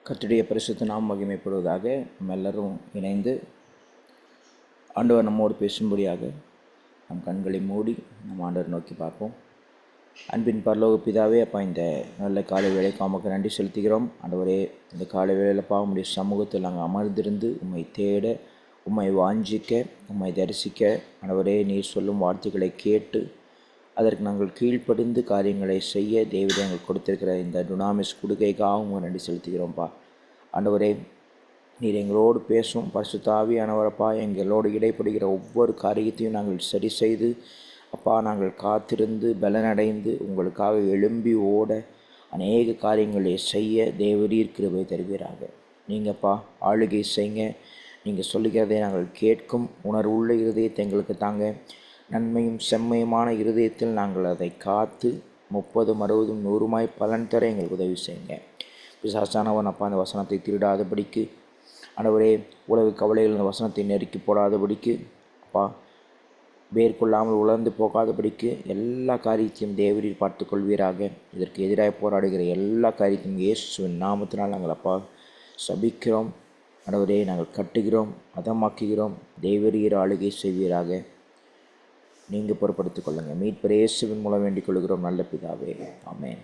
கர்த்தருடைய பரிசுத்த நாமம் மகிமைப்படுவதாக. நம்ம எல்லோரும் இணைந்து ஆண்டவர் நம்மோடு பேசும்படியாக நம் கண்களை மூடி நம்ம ஆண்டவர் நோக்கி பார்ப்போம். அன்பின் பரலோக பிதாவே, அப்பா, இந்த நல்ல காலை வேளைக்கு உமக்கு நன்றி செலுத்துகிறோம். ஆண்டவரே, இந்த காலை வேளையில் உம்முடைய சமூகத்தில் நாங்கள் அமர்ந்திருந்து உம்மை தேட, உம்மை வாஞ்சிக்க, உம்மை தரிசிக்க, ஆண்டவரே, நீர் சொல்லும் வார்த்தைகளை கேட்டு அதற்கு நாங்கள் கீழ்ப்படிந்து காரியங்களை செய்ய தேவரே எங்களுக்கு கொடுத்திருக்கிற இந்த டுனாமிஸ் கொடுக்கைக்காக உங்கள் நன்றி செலுத்துகிறோம்ப்பா. ஆண்டவரே, நீர் எங்களோடு பேசும் பரிசுத்த ஆவியானவரப்பா, எங்களோடு இடைப்படுகிற ஒவ்வொரு காரியத்தையும் நாங்கள் சரி செய்து அப்பா, நாங்கள் காத்திருந்து பலனடைந்து உங்களுக்காக எழும்பி ஓட அநேக காரியங்களை செய்ய தேவரீர் கிருபை தருவீராக. நீங்கள்ப்பா ஆளுகை செய்யுங்க. நீங்கள் சொல்லுகிறதை நாங்கள் கேட்கும் உணர்வுள்ள இருதயத்தை எங்களுக்கு தாங்க. நன்மையும் செம்மையுமான இருதயத்தில் நாங்கள் அதை காத்து 30, 60, 100 பலன் தர எங்களுக்கு உதவி செய்யுங்க. பிசாசானவன் அப்பா அந்த வசனத்தை திருடாதபடிக்கு, ஆண்டவரே, உலக கவலைகள் அந்த வசனத்தை நெருக்கி போடாதபடிக்கு, அப்பா வேர்கொள்ளாமல் உலர்ந்து போகாதபடிக்கு எல்லா காரியத்தையும் தேவரீர் பார்த்து கொள்வீராக. இதற்கு எதிராக போராடுகிற எல்லா காரியத்தையும் இயேசுவின் நாமத்தினால் நாங்கள் அப்பா சபிக்கிறோம். ஆண்டவரே, நாங்கள் கட்டுகிறோம், அதமாக்குகிறோம். தேவரீர் ஆளுகை செய்வீராக. நீங்கள் பொறுப்படுத்திக் கொள்ளுங்கள். மீட்பர் இயேசுவின் மூலம் வேண்டிக் கொள்கிறோம் நல்ல பிதாவே, ஆமென்.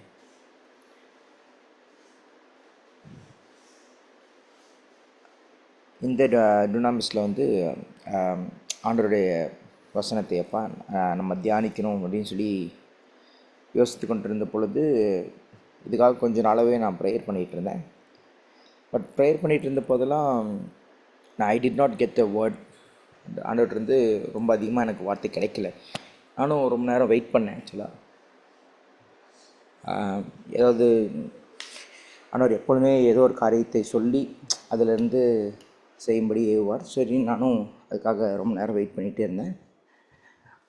இந்த டுனாமிஸில் ஆண்டவருடைய வசனத்தை அப்பா நம்ம தியானிக்கணும் அப்படின்னு சொல்லி யோசித்து கொண்டிருந்த பொழுது, இதுக்காக கொஞ்சம் நாளாகவே நான் ப்ரேயர் பண்ணிகிட்டு இருந்தேன். பட் ப்ரேயர் பண்ணிகிட்டு இருந்த போதெல்லாம் I did not get a word. ஆண்டவர்கிட்ட ரொம்ப அதிகமாக எனக்கு வார்த்தை கிடைக்கல. நானும் ரொம்ப நேரம் வெயிட் பண்ணேன். ஆக்சுவலாக ஏதாவது ஆண்டவர் எப்பொழுதுமே ஏதோ ஒரு காரியத்தை சொல்லி அதிலேருந்து செய்யும்படி ஏவுவார். சரி, நானும் அதுக்காக ரொம்ப நேரம் வெயிட் பண்ணிகிட்டே இருந்தேன்.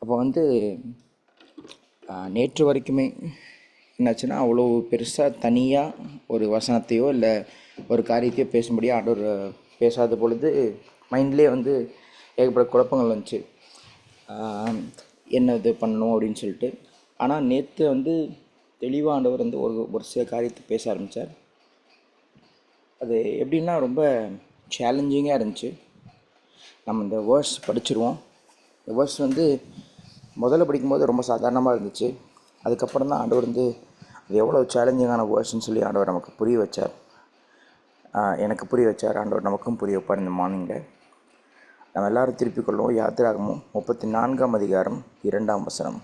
அப்போ நேற்று வரைக்குமே என்னாச்சுன்னா, அவ்வளோ பெருசாக தனியாக ஒரு வசனத்தையோ இல்லை ஒரு காரியத்தையோ பேசும்படியாக ஆண்டவர் பேசாத பொழுது மைண்ட்லேயே ஏகப்பட்ட குழப்பங்கள் வந்துச்சு. என்ன இது பண்ணணும் அப்படின்னு சொல்லிட்டு. ஆனால் நேற்று தெளிவாக ஆண்டவர் ஒரு சில காரியத்தை பேச ஆரம்பித்தார். அது எப்படின்னா ரொம்ப சேலஞ்சிங்காக இருந்துச்சு. நம்ம இந்த வேர்ஸ் படிச்சிருவோம். இந்த வேர்ஸ் முதல்ல படிக்கும்போது ரொம்ப சாதாரணமாக இருந்துச்சு. அதுக்கப்புறம் தான் ஆண்டவர் அது எவ்வளோ சேலஞ்சிங்கான வேர்ஸ்ன்னு சொல்லி ஆண்டவர் நமக்கு புரிய வச்சார். எனக்கு புரிய வச்சார். ஆண்டவர் நமக்கும் புரிய வைப்பார். இந்த மார்னிங்கில் நம்ம எல்லோரும் திருப்பிக் கொள்வோம். யாத்திராகமம் 34ஆம் அதிகாரம் 2ஆம் வசனம்.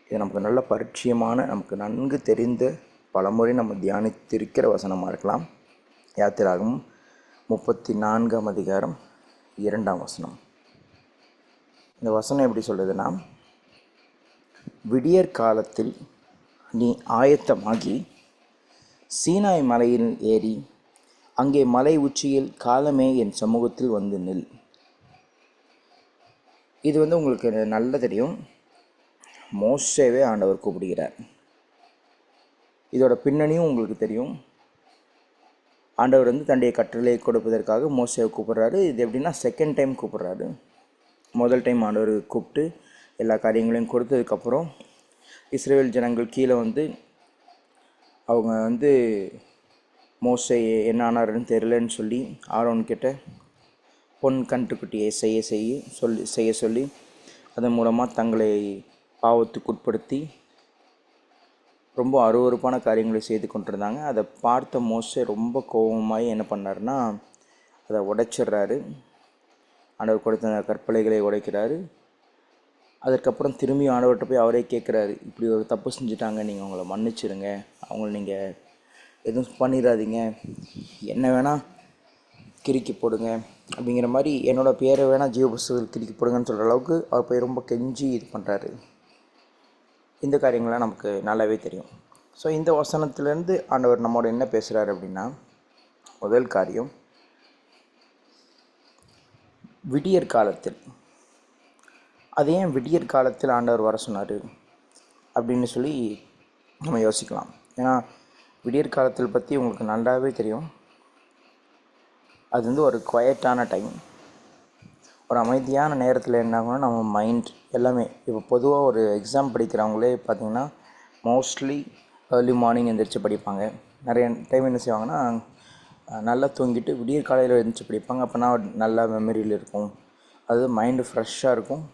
இது நமக்கு நல்ல பரிச்சயமான, நமக்கு நன்கு தெரிந்த, பலமுறை நம்ம தியானித்திருக்கிற வசனமாக இருக்கலாம். யாத்திராகமம் 34ஆம் அதிகாரம் 2ஆம் வசனம். இந்த வசனம் எப்படி சொல்லுதுன்னா, விடியற் காலத்தில் நீ ஆயத்தமாகி சீனாய் மலையில் ஏறி அங்கே மலை உச்சியில் காலமே என் சமூகத்தில் வந்து நில். இது உங்களுக்கு நல்ல தெரியும். மோசேவே ஆண்டவர் கூப்பிடுகிறார். இதோட பின்னணியும் உங்களுக்கு தெரியும். ஆண்டவர் தன்னுடைய கட்டளை கொடுப்பதற்காக மோசேவை கூப்பிட்றாரு. இது எப்படின்னா செகண்ட் டைம் கூப்பிட்றாரு. முதல் டைம் ஆண்டவர் கூப்பிட்டு எல்லா காரியங்களையும் கொடுத்ததுக்கப்புறம் இஸ்ரவேல் ஜனங்கள் கீழே அவங்க மோசே என்ன ஆனாருன்னு தெரியலன்னு சொல்லி ஆரோன்கிட்ட பொன் கன்றுக்குட்டியை செய்ய சொல்லி அதன் மூலமாக தங்களை பாவத்துக்குட்படுத்தி ரொம்ப அருவருப்பான காரியங்களை செய்து கொண்டிருந்தாங்க. அதை பார்த்த மோசே ரொம்ப கோபமாகி என்ன பண்ணாருன்னா, அதை உடைச்சிட்றாரு. ஆண்டவர் கொடுத்த கற்பலைகளை உடைக்கிறாரு. அதற்கப்புறம் திரும்பி ஆண்டவர்கிட்ட போய் அவரே கேட்குறாரு, இப்படி ஒரு தப்பு செஞ்சுட்டாங்க, நீங்கள் அவங்கள மன்னிச்சிடுங்க, அவங்கள நீங்கள் எதுவும் பண்ணிடாதீங்க, என்ன வேணால் கிறுக்கி போடுங்க அப்படிங்கிற மாதிரி, என்னோடய பேரை வேணால் ஜீவ புஸ்தகத்தில் கிறுக்கி போடுங்கன்னு சொல்கிற அளவுக்கு அவர் போய் ரொம்ப கெஞ்சி இது பண்ணுறாரு. இந்த காரியங்கள்லாம் நமக்கு நல்லாவே தெரியும். ஸோ இந்த வசனத்துலேருந்து ஆண்டவர் நம்மோட என்ன பேசுகிறார் அப்படின்னா, முதல் காரியம், விடியற் காலத்தில். அது ஏன் விடியற் காலத்தில் ஆண்டவர் வர சொன்னார் அப்படின்னு சொல்லி நம்ம யோசிக்கலாம். ஏன்னா விடியற் காலத்தில் பற்றி உங்களுக்கு நல்லாவே தெரியும். அது ஒரு குவைட்டான டைம், ஒரு அமைதியான நேரத்தில் என்ன ஆகும்னா நம்ம மைண்ட் எல்லாமே. இப்போ பொதுவாக ஒரு எக்ஸாம் படிக்கிறவங்களே பார்த்திங்கன்னா மோஸ்ட்லி ஏர்லி மார்னிங் எந்திரிச்சு படிப்பாங்க. நிறைய டைம் என்ன செய்வாங்கன்னா நல்லா தூங்கிட்டு விடியற் காலையில் எழுந்துச்சி படிப்பாங்க. அப்போனா நல்லா மெமரியில் இருக்கும், அது மைண்டு ஃப்ரெஷ்ஷாக இருக்கும்.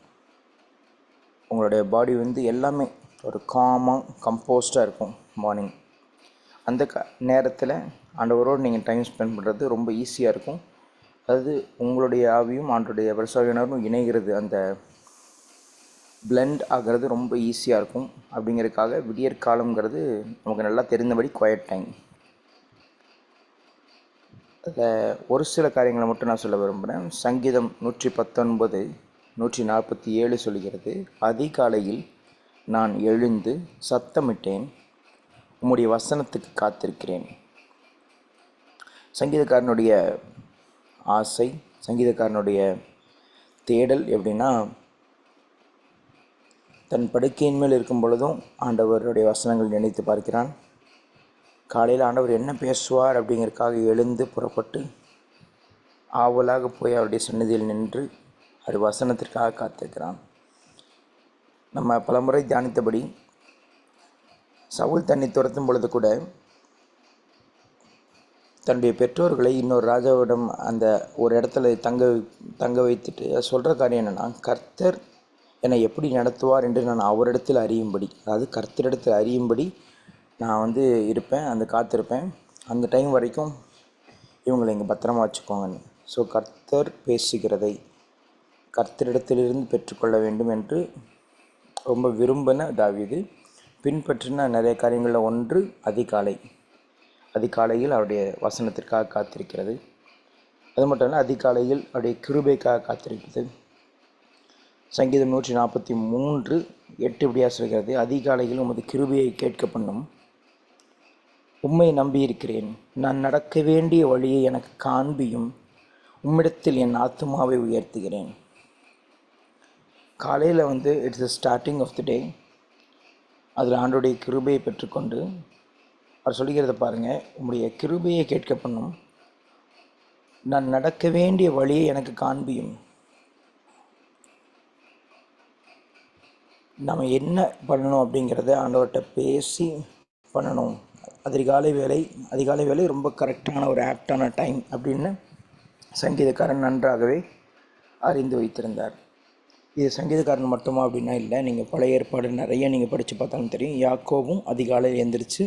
உங்களுடைய பாடி வந்து எல்லாமே ஒரு காமாக கம்போஸ்டாக இருக்கும் மார்னிங். அந்த நேரத்தில் ஆண்டவரோடு நீங்கள் டைம் ஸ்பெண்ட் பண்ணுறது ரொம்ப ஈஸியாக இருக்கும். அதாவது உங்களுடைய ஆவியும் ஆண்டோடைய பரிசுத்தவாவியும் இணைகிறது, அந்த பிளெண்ட் ஆகிறது ரொம்ப ஈஸியாக இருக்கும். அப்படிங்கிறதுக்காக விடியற் காலங்கிறது நமக்கு நல்லா தெரிந்தபடி குவைட் டைம். அதில் ஒரு சில காரியங்களை மட்டும் நான் சொல்ல விரும்புகிறேன். சங்கீதம் 119 147 சொல்கிறது, அதிகாலையில் நான் எழுந்து சத்தமிட்டேன், உம்முடைய வசனத்துக்கு காத்திருக்கிறேன். சங்கீதக்காரனுடைய ஆசை, சங்கீதக்காரனுடைய தேடல் எப்படின்னா, தன் படுக்கையின் மேல் இருக்கும் பொழுதும் ஆண்டவருடைய வசனங்கள் நினைத்து பார்க்கிறான். காலையில் ஆண்டவர் என்ன பேசுவார் அப்படிங்கிறதுக்காக எழுந்து புறப்பட்டு ஆவலாக போய் அவருடைய சந்நிதியில் நின்று அது வசனத்திற்காக காத்திருக்கிறான். நம்ம பலமுறை தியானித்தபடி சவுல் தன்னை துரத்தும் பொழுது கூட தன்னுடைய பெற்றோர்களை இன்னொரு ராஜாவிடம் அந்த ஒரு இடத்துல தங்க வைத்துட்டு சொல்கிற காரியம் என்னென்னா, கர்த்தர் என்னை எப்படி நடத்துவார் என்று நான் அவரிடத்தில் அறியும்படி, அதாவது கர்த்தரிடத்தில் அறியும்படி நான் வந்து இருப்பேன், அந்த காத்திருப்பேன், அந்த டைம் வரைக்கும் இவங்களை இங்கே பத்திரமா வச்சுக்கோங்கன்னு. ஸோ கர்த்தர் பேசுகிறதை கர்த்தரிடத்திலிருந்து பெற்றுக்கொள்ள வேண்டும் என்று ரொம்ப விரும்பின தாவீது பின்பற்றின நிறைய காரியங்களில் ஒன்று அதிகாலையில் அவருடைய வசனத்திற்காக காத்திருக்கிறது. அது மட்டும் இல்லை, அதிகாலையில் அவருடைய கிருபைக்காக காத்திருக்கிறது. சங்கீதம் 143 8 இப்படியாக சொல்கிறது, அதிகாலையில் உமது கிருபையை கேட்க பண்ணும், உம்மை நம்பியிருக்கிறேன், நான் நடக்க வேண்டிய வழியை எனக்கு காண்பியும், உம்மிடத்தில் என் ஆத்துமாவை உயர்த்துகிறேன். காலையில் வந்து it's the starting of the day. அதில் ஆண்டோடைய கிருபையை பெற்றுக்கொண்டு அவர் சொல்லுகிறத பாருங்கள், உம்முடைய கிருபையை கேட்க பண்ணும், நான் நடக்க வேண்டிய வழியை எனக்கு காண்பியும். நம்ம என்ன பண்ணணும் அப்படிங்கிறத ஆண்டவர்கிட்ட பேசி பண்ணணும். அதிகாலை வேலை ரொம்ப கரெக்டான ஒரு ஆப்டான டைம் அப்படின்னு சங்கீதக்காரன் நன்றாகவே அறிந்து வைத்திருந்தார். இது சங்கீதக்காரன் மட்டுமா அப்படின்னா இல்லை, நீங்கள் பழைய ஏற்பாடு நிறைய நீங்கள் படித்து பார்த்தாலும் தெரியும். யாக்கோபும் அதிகாலையில் எழுந்திரிச்சு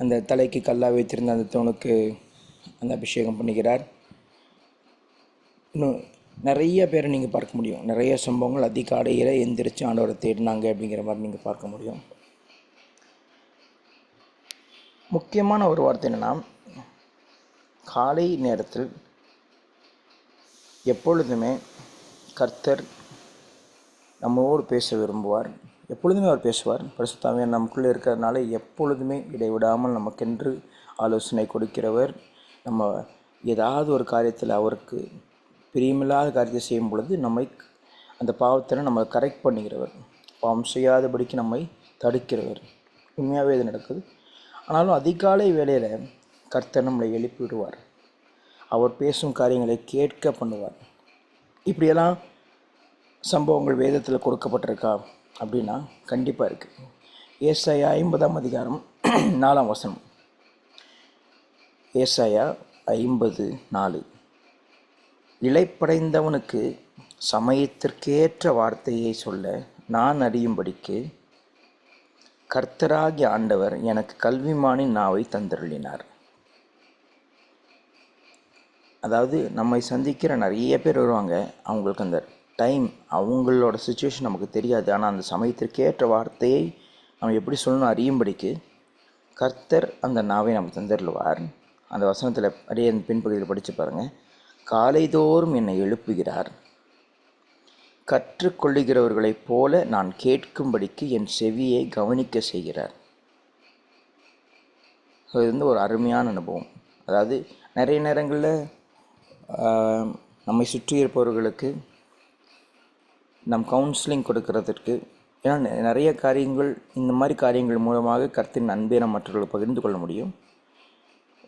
அந்த தலைக்கு கல்லாக வைத்திருந்த அந்த தூணுக்கு அந்த அபிஷேகம் பண்ணுகிறார். இன்னும் நிறைய பேரை நீங்கள் பார்க்க முடியும். நிறைய சம்பவங்கள் அதிகாலையில் எந்திரிச்சு ஆண்டவரை தேடினாங்க அப்படிங்கிற மாதிரி நீங்கள் பார்க்க முடியும். முக்கியமான ஒரு வார்த்தை என்னென்னா, காலை நேரத்தில் எப்பொழுதுமே கர்த்தர் நம்மோடு பேச விரும்புவார். எப்பொழுதுமே அவர் பேசுவார். பரிசுத்த ஆவியானவர் நமக்குள்ளே இருக்கிறதுனால எப்பொழுதுமே இடைவிடாமல் நமக்கென்று ஆலோசனை கொடுக்கிறவர். நம்ம ஏதாவது ஒரு காரியத்தில் அவருக்கு பிரியமில்லாத காரியத்தை செய்யும் பொழுது நம்மை அந்த பாவத்தில் நம்ம கரெக்ட் பண்ணுகிறவர், பாவம் செய்யாதபடிக்கு நம்மை தடுக்கிறவர். உண்மையாகவே இது நடக்குது. ஆனாலும் அதிகாலை வேளையில் கர்த்தர் நம்மளை எழுப்பி விடுவார். அவர் பேசும் காரியங்களை கேட்க பண்ணுவார். இப்படியெல்லாம் சம்பவங்கள் வேதத்தில் கொடுக்கப்பட்டிருக்கா அப்படின்னா கண்டிப்பாக இருக்குது. ஏசாயா 50ஆம் அதிகாரம் 4ஆம் வசனம். ஏசாயா 50:4, இளைப்படைந்தவனுக்கு சமயத்திற்கேற்ற வார்த்தையை சொல்ல நான் அறியும்படிக்கு கர்த்தராகிய ஆண்டவர் எனக்கு கல்விமானின் நாவை தந்தருளினார். அதாவது நம்மை சந்திக்கிற நிறைய பேர் வருவாங்க, அவங்களுக்கு அந்த டைம் அவங்களோட சுச்சுவேஷன் நமக்கு தெரியாது. ஆனால் அந்த சமயத்திற்கேற்ற வார்த்தையை நம்ம எப்படி சொல்லணும் அறியும்படிக்கு கர்த்தர் அந்த நாவை நமக்கு தந்தருள்வார். அந்த வசனத்தில் அப்படியே அந்த பின்பகுதியில் படித்து பாருங்கள். காலைதோறும் என்னை எழுப்புகிறார், கற்றுக்கொள்ளுகிறவர்களைப் போல நான் கேட்கும்படிக்கு என் செவியை கவனிக்க செய்கிறார். ஸோ இது வந்து ஒரு அருமையான அனுபவம். அதாவது நிறைய நேரங்களில் நம்மை சுற்றி இருப்பவர்களுக்கு நம் கவுன்சிலிங் கொடுக்கறதுக்கு, ஏன்னா நிறைய காரியங்கள் இந்த மாதிரி காரியங்கள் மூலமாக கர்த்தரின் அன்பை நம்ம மற்றவர்களுக்கு பகிர்ந்து கொள்ள முடியும்.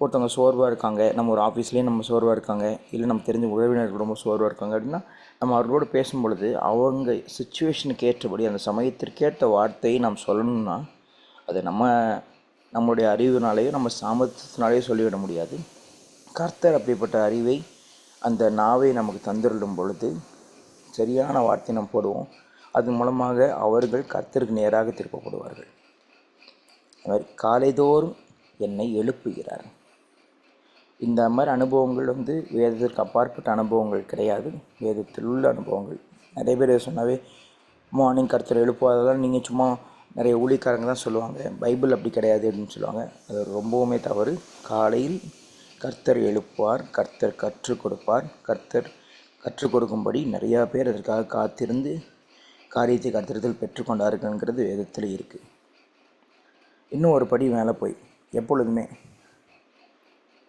ஒருத்தவங்க சோர்வாக இருக்காங்க, நம்ம ஒரு ஆஃபீஸ்லேயே நம்ம சோர்வாக இருக்காங்க, இல்லை நம்ம தெரிஞ்ச உறவினர்கள் ரொம்ப சோர்வாக இருக்காங்க அப்படின்னா நம்ம அவர்களோடு பேசும்பொழுது அவங்க சுச்சுவேஷனுக்கு ஏற்றபடி அந்த சமயத்திற்கேற்ற வார்த்தையை நாம் சொல்லணும்னா அது நம்ம நம்முடைய அறிவினாலேயோ நம்ம சாமர்த்தியத்தினாலேயோ சொல்லிவிட முடியாது. கர்த்தர் அப்படிப்பட்ட அறிவை, அந்த நாவை நமக்கு தந்துள்ளும் பொழுது சரியான வார்த்தை நம்ம போடுவோம். அதன் மூலமாக அவர்கள் கர்த்தருக்கு நேராக திருப்பப்படுவார்கள். அவர் காலைதோறும் என்னை எழுப்புகிறார். இந்த மாதிரி அனுபவங்கள் வேதத்திற்கு அப்பாற்பட்ட அனுபவங்கள் கிடையாது, வேதத்தில் உள்ள அனுபவங்கள். நிறைய பேர் சொன்னாவே மார்னிங் கர்த்தர் எழுப்புவதெல்லாம் நீங்கள் சும்மா நிறைய ஊழியக்காரங்க தான் சொல்லுவாங்க, பைபிள் அப்படி கிடையாது அப்படின்னு சொல்லுவாங்க. அது ரொம்பவுமே தவறு. காலையில் கர்த்தர் எழுப்புவார், கர்த்தர் கற்றுக் கொடுப்பார். கர்த்தர் கற்றுக் கொடுக்கும்படி நிறையா பேர் அதற்காக காத்திருந்து காரியத்தை கர்த்தரிடத்தில் பெற்றுக்கொண்டார்கள்ங்கிறது வேதத்தில் இருக்குது. இன்னும் ஒரு படி மேலே போய் எப்பொழுதுமே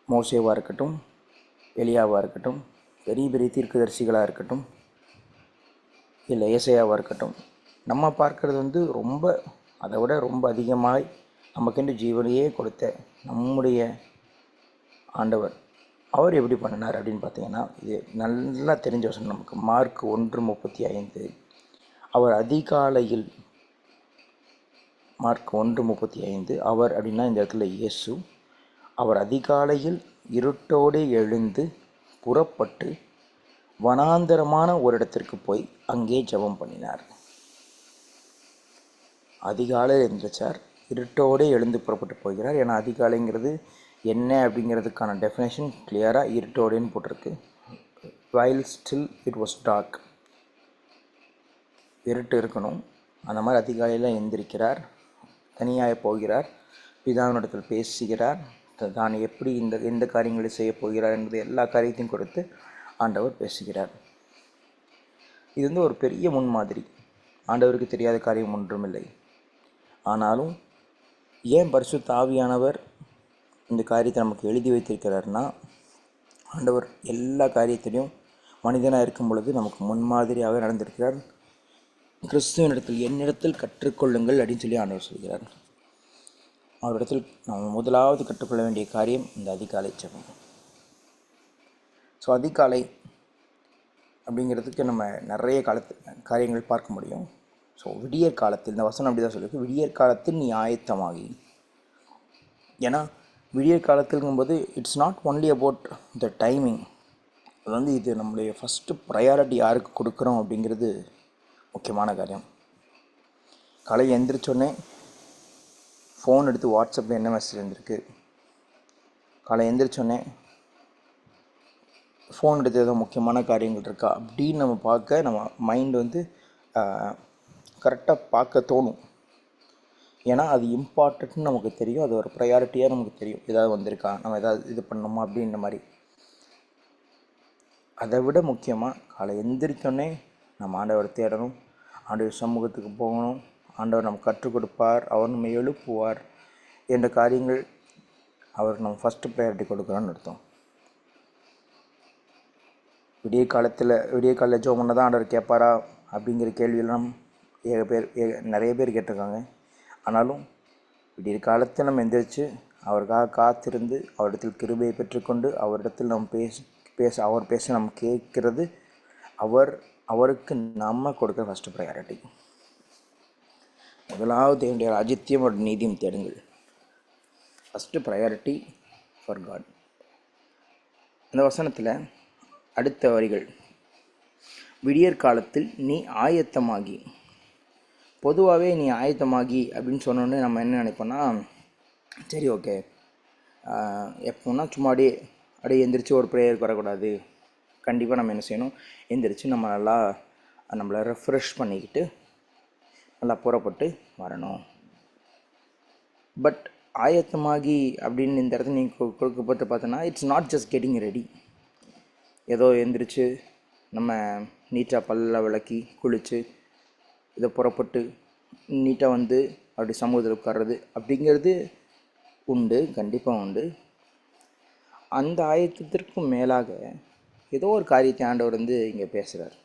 மோசேவாக இருக்கட்டும், எலியாவாக இருக்கட்டும், பெரிய பெரிய தீர்க்கதரிசிகளாக இருக்கட்டும், இல்லை ஏசாயாவாக இருக்கட்டும், நம்ம பார்க்குறது ரொம்ப அதை விட ரொம்ப அதிகமாய் நமக்கென்று ஜீவனையே கொடுத்த நம்முடைய ஆண்டவர் அவர் எப்படி பண்ணினார் அப்படின்னு பார்த்தீங்கன்னா, இது நல்லா தெரிஞ்ச வசனம் நமக்கு. மார்க் 1:35. அவர் அதிகாலையில், மார்க் 1:35, அவர் அப்படின்னா இந்த இடத்துல இயேசு, அவர் அதிகாலையில் இருட்டோடு எழுந்து புறப்பட்டு வனாந்தரமான ஒரு இடத்திற்கு போய் அங்கே ஜெபம் பண்ணினார். அதிகாலையில் எழுந்திரிச்சார், இருட்டோடு எழுந்து புறப்பட்டு போகிறார். ஏன்னா அதிகாலைங்கிறது என்ன அப்படிங்கிறதுக்கான டெஃபினேஷன் கிளியராக இருட்டோடுன்னு போட்டிருக்கு. While still it was dark, இருட்டு இருக்கணும். அந்த மாதிரி அதிகாலையில் எந்திரிக்கிறார், தனியாக போகிறார், பிதாவினிடத்தில் பேசுகிறார், தான் எப்படி எந்த காரியங்களை செய்ய போகிறார் என்பது எல்லா காரியத்தையும் கொடுத்து ஆண்டவர் பேசுகிறார். இது ஒரு பெரிய முன்மாதிரி. ஆண்டவருக்கு தெரியாத காரியம் ஒன்றுமில்லை. ஆனாலும் ஏன் பரிசுத்த ஆவியானவர் இந்த காரியத்தை நமக்கு எழுதி வைத்திருக்கிறார்னா, ஆண்டவர் எல்லா காரியத்திலையும் மனிதனாக இருக்கும் பொழுது நமக்கு முன்மாதிரியாக நடந்திருக்கிறார். கிறிஸ்துவனிடத்தில் என்னிடத்தில் கற்றுக்கொள்ளுங்கள் அப்படின்னு சொல்லி ஆண்டவர் சொல்கிறார். அவரிடத்தில் நாம் முதலாவது கற்றுக்கொள்ள வேண்டிய காரியம் இந்த அதிகாலை ஜெபம். ஸோ அதிகாலை அப்படிங்கிறதுக்கு நம்ம நிறைய காரியங்கள் பார்க்க முடியும். ஸோ விடியற் காலத்தில், இந்த வசனம் அப்படி தான் சொல்லியிருக்கு, விடியற் காலத்தில் நீ ஆயத்தமாகி. ஏன்னா விடியற் காலத்தில்ங்கும்போது it's not only about the timing. அது இது நம்மளுடைய ஃபஸ்ட்டு ப்ரையாரிட்டி யாருக்கு கொடுக்குறோம் அப்படிங்கிறது முக்கியமான காரியம். காலை எந்திரிச்சோடனே ஃபோன் எடுத்து வாட்ஸ்அப்பில் என்ன மெசேஜ் வந்திருக்கு, காலை எந்திரிச்சோடனே ஃபோன் எடுத்து ஏதோ முக்கியமான காரியங்கள் இருக்கா அப்படின்னு நம்ம பார்க்க, நம்ம மைண்டு கரெக்டாக பார்க்க தோணும். ஏன்னா அது இம்பார்ட்டன்ட்னு நமக்கு தெரியும், அது ஒரு ப்ரையாரிட்டியாக நமக்கு தெரியும். ஏதாவது வந்திருக்கா, நம்ம ஏதாவது இது பண்ணணுமா அப்படின்ற மாதிரி. அதை விட முக்கியமாக காலை எந்திரிச்சோடனே நம்ம ஆண்டவரை தேடணும், ஆண்டவர் சமூகத்துக்கு போகணும். ஆண்டவர் நம்ம கற்றுக் கொடுப்பார், அவர் நம்ம எழுப்புவார் என்ற காரியங்கள் அவருக்கு நம்ம ஃபஸ்ட்டு ப்ரையாரிட்டி கொடுக்குறோன்னு அர்த்தம். விடிய காலையில் ஜெபம் பண்ண தான் ஆண்டவர் கேட்பாரா அப்படிங்கிற கேள்வியெல்லாம் நிறைய பேர் கேட்டிருக்காங்க. ஆனாலும் விடிய காலத்தில் நம்ம எந்திரிச்சு அவருக்காக காத்திருந்து அவரிடத்தில் கிருபையை பெற்றுக்கொண்டு அவரிடத்தில் நம்ம அவர் பேச நம்ம கேட்கிறது அவருக்கு நம்ம கொடுக்குற ஃபஸ்ட்டு ப்ரையாரிட்டி. முதலாவது தேவனுடைய ராஜ்யத்தையும் அவருடைய நீதியும் தேடுங்கள். First priority for God. இந்த வசனத்தில் அடுத்த வரிகள், விடியற் காலத்தில் நீ ஆயத்தமாகி. பொதுவாகவே நீ ஆயத்தமாகி அப்படின்னு சொன்னோன்னே நம்ம என்ன நினைப்போன்னா, சரி ஓகே, எப்போன்னா சும்மா அப்படியே எந்திரிச்சு ஒரு ப்ரேயருக்கு வரக்கூடாது. கண்டிப்பாக நம்ம என்ன செய்யணும், எந்திரிச்சு நம்ம நம்மளை ரெஃப்ரெஷ் பண்ணிக்கிட்டு நல்லா புறப்பட்டு வரணும். பட் ஆயத்தமாகி அப்படின்னு இந்த இடத்துல நீங்கள் கொடுக்கப்பட்டு பார்த்தோன்னா, it's not just getting ready. ஏதோ எந்திரிச்சு நம்ம நீட்டாக பல்ல விளக்கி குளித்து இதை புறப்பட்டு நீட்டாக அப்படி சமூகத்தில் உட்கார்றது அப்படிங்கிறது உண்டு, கண்டிப்பாக உண்டு. அந்த ஆயத்தத்திற்கும் மேலாக ஏதோ ஒரு காரியத்தை ஆண்டவர் இங்கே பேசுகிறார்.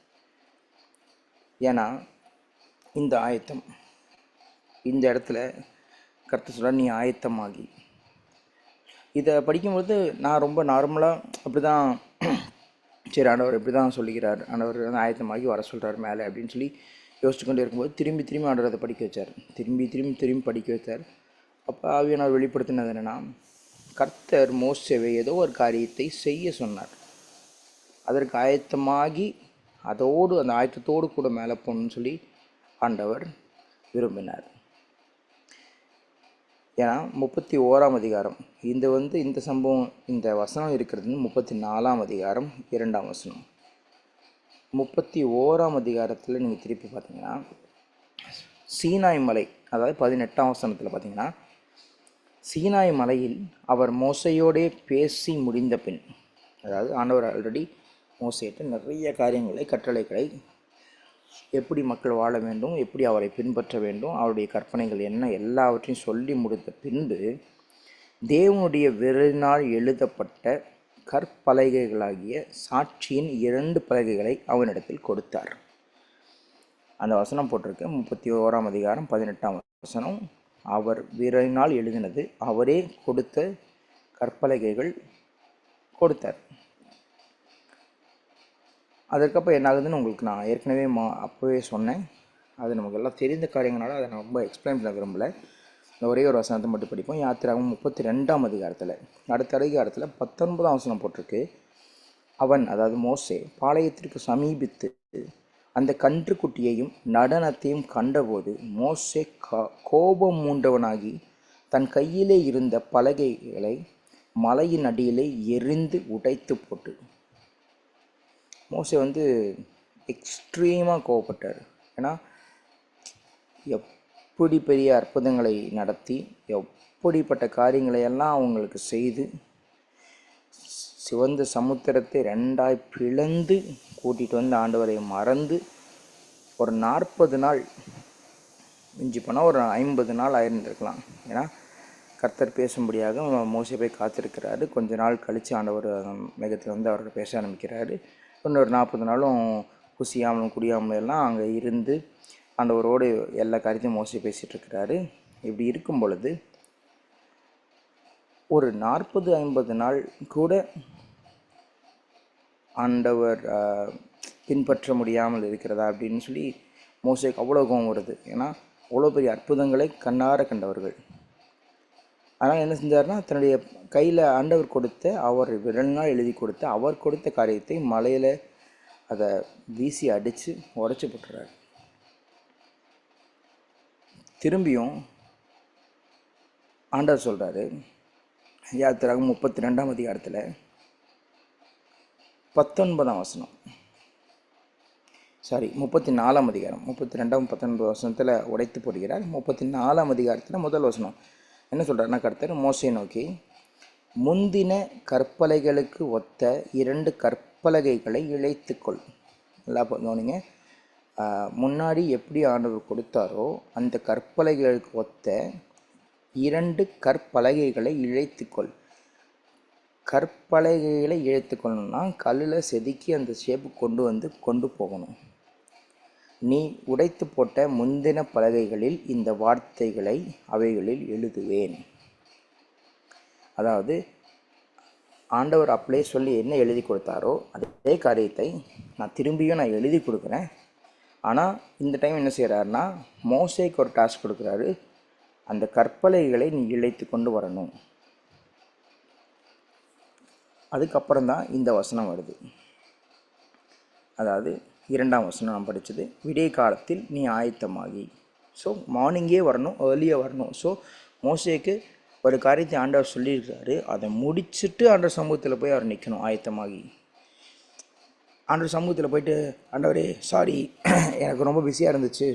ஏன்னா இந்த ஆயத்தம், இந்த இடத்துல கர்த்தர் சொல்கிறார், நீ ஆயத்தமாகி. இதை படிக்கும்போது நான் ரொம்ப நார்மலாக அப்படி தான், சரி ஆண்டவர் இப்படி தான் சொல்லிக்கிறார், ஆண்டவர் ஆயத்தமாகி வர சொல்கிறார் மேலே அப்படின்னு சொல்லி யோசிச்சு கொண்டே இருக்கும்போது திரும்பி ஆண்டவர் அதை படிக்க வச்சார். திரும்பி படிக்க வைத்தார். அப்போ ஆவியானவர் வெளிப்படுத்தினது என்னென்னா, கர்த்தர் மோசேவை ஏதோ ஒரு காரியத்தை செய்ய சொன்னார். அதற்கு ஆயத்தமாகி அதோடு அந்த ஆயத்தத்தோடு கூட மேலே போகணுன்னு சொல்லி ஆண்டவர் விரும்பினார். ஏன்னா 31ஆம் அதிகாரம் இந்த சம்பவம், இந்த வசனம் இருக்கிறது 34ஆம் அதிகாரம் 2ஆம் வசனம். 31ஆம் அதிகாரத்தில் நீங்கள் திருப்பி பார்த்தீங்கன்னா, சீனாய் மலை, அதாவது 18ஆம் வசனத்தில் பார்த்தீங்கன்னா, சீனாய் மலையில் அவர் மோசையோடே பேசி முடிந்த பின், அதாவது ஆண்டவர் ஆல்ரெடி மோசையிட்ட நிறைய காரியங்களை, கட்டளைகளை, எப்படி மக்கள் வாழ வேண்டும், எப்படி அவரை பின்பற்ற வேண்டும், அவருடைய கற்பனைகள் என்ன, எல்லாவற்றையும் சொல்லி முடித்த பின்பு தேவனுடைய விரலினால் எழுதப்பட்ட கற்பலகைகளாகிய சாட்சியின் 2 பலகைகளை அவனிடத்தில் கொடுத்தார். அந்த வசனம் போட்டிருக்கு 31ஆம் அதிகாரம் 18ஆம் வசனம். அவர் விரலினால் எழுதினது, அவரே கொடுத்த கற்பலகைகள் கொடுத்தார். அதற்கப்புறம் என்ன ஆகுதுன்னு உங்களுக்கு நான் ஏற்கனவே அப்போவே சொன்னேன். அது நமக்கு எல்லாம் தெரிந்த காரியங்களால அதை நான் ரொம்ப எக்ஸ்பிளைன் பண்ண விரும்பலை. இந்த ஒரே ஒரு வசனத்தை மட்டும் படிப்போம். யாத்திராகமம் 32ஆம் அதிகாரத்தில் அடுத்த அதிகாரத்தில் 19ஆம் வசனம் போட்டிருக்கு. அவன், அதாவது மோசே, பாளையத்திற்கு சமீபித்து அந்த கன்றுக்குட்டியையும் நடனத்தையும் கண்டபோது மோசே கோபம் மூண்டவனாகி தன் கையிலே இருந்த பலகைகளை மலையின் அடியிலே எரிந்து உடைத்து போட்டு. மோசே எக்ஸ்ட்ரீமாக கோவப்பட்டார். ஏன்னா எப்படி பெரிய அற்புதங்களை நடத்தி, எப்படிப்பட்ட காரியங்களை எல்லாம் அவங்களுக்கு செய்து, சிவந்த சமுத்திரத்தை 2ஆய் பிளந்து கூட்டிகிட்டு வந்து ஆண்டவரை மறந்து ஒரு 40 நாள், மிஞ்சி போனால் ஒரு 50 நாள் ஆயிருந்திருக்கலாம். ஏன்னா கர்த்தர் பேசும்படியாக மோசே போய் காத்திருக்கிறாரு. கொஞ்ச நாள் கழித்து ஆண்டவர் மேகத்தில் அவர்கிட்ட பேச ஆரம்பிக்கிறாரு. இன்னொரு 40 நாளும் குசியாமலும் குடியாமலும் எல்லாம் அங்கே இருந்து ஆண்டவரோடு எல்லா காரியத்தையும் மோசே பேசிகிட்ருக்கிறாரு. இப்படி இருக்கும் பொழுது ஒரு 40-50 நாள் கூட ஆண்டவர் பின்பற்ற முடியாமல் இருக்கிறதா அப்படின்னு சொல்லி மோசேக்கு அவ்வளோ கோபம் வருது. ஏன்னா அவ்வளோ பெரிய அற்புதங்களை கண்ணார கண்டவர்கள். ஆனால் என்ன செஞ்சார்னா, தன்னுடைய கையில் ஆண்டவர் கொடுத்த, அவர் விரல்னால் எழுதி கொடுத்த, அவர் கொடுத்த காரியத்தை மலையில் அதை வீசி அடித்து உடச்சி போட்டுறாரு. திரும்பியும் ஆண்டவர் சொல்கிறாரு, யாத்திராகமம் 32ஆம் அதிகாரத்தில் 19ஆம் வசனம், 34ஆம் அதிகாரம் 32ஆம் 19 வசனத்தில் உடைத்து போடுகிறார். 34ஆம் அதிகாரத்தில் முதல் வசனம் என்ன சொல்கிறாருன்னா, கர்த்தர் மோசையை நோக்கி, முந்தின கற்பலகைகளுக்கு ஒத்த 2 கற்பலகைகளை இழைத்துக்கொள். நல்லா கவனிங்க. முன்னாடி எப்படி ஆண்டவர் கொடுத்தாரோ அந்த கற்பலகைகளுக்கு ஒத்த 2 கற்பலகைகளை இழைத்துக்கொள். கற்பலகைகளை இழைத்துக்கொள்ளணும்னா கல்லில் செதுக்கி அந்த ஷேப்பு கொண்டு போகணும். நீ உடைத்து போட்ட முந்தின பலகைகளில் இந்த வார்த்தைகளை அவைகளில் எழுதுவேன். அதாவது ஆண்டவர் அப்படியே சொல்லி என்ன எழுதி கொடுத்தாரோ அதே காரியத்தை நான் எழுதி கொடுக்குறேன். ஆனால் இந்த டைம் என்ன செய்கிறாருன்னா, மோசேக்கு ஒரு டாஸ்க் கொடுக்குறாரு. அந்த கற்பலகைகளை நீ இழைத்து கொண்டு வரணும். அதுக்கப்புறம் தான் இந்த வசனம் வருது. அதாவது 2ஆம் வசனம் நான் படித்தது, விடிய காலத்தில் நீ ஆயத்தமாகி. ஸோ மார்னிங்கே வரணும், ஏர்லியாக வரணும். ஸோ மோசேக்கு ஒரு காரியத்தை ஆண்டவர் சொல்லியிருக்காரு, அதை முடிச்சுட்டு ஆண்டவர் சமூகத்தில் போய் அவர் நிற்கணும் ஆயத்தமாகி. ஆண்டவர் சமூகத்தில் போயிட்டு, ஆண்டவரே சாரி, எனக்கு ரொம்ப பிஸியாக இருந்துச்சு,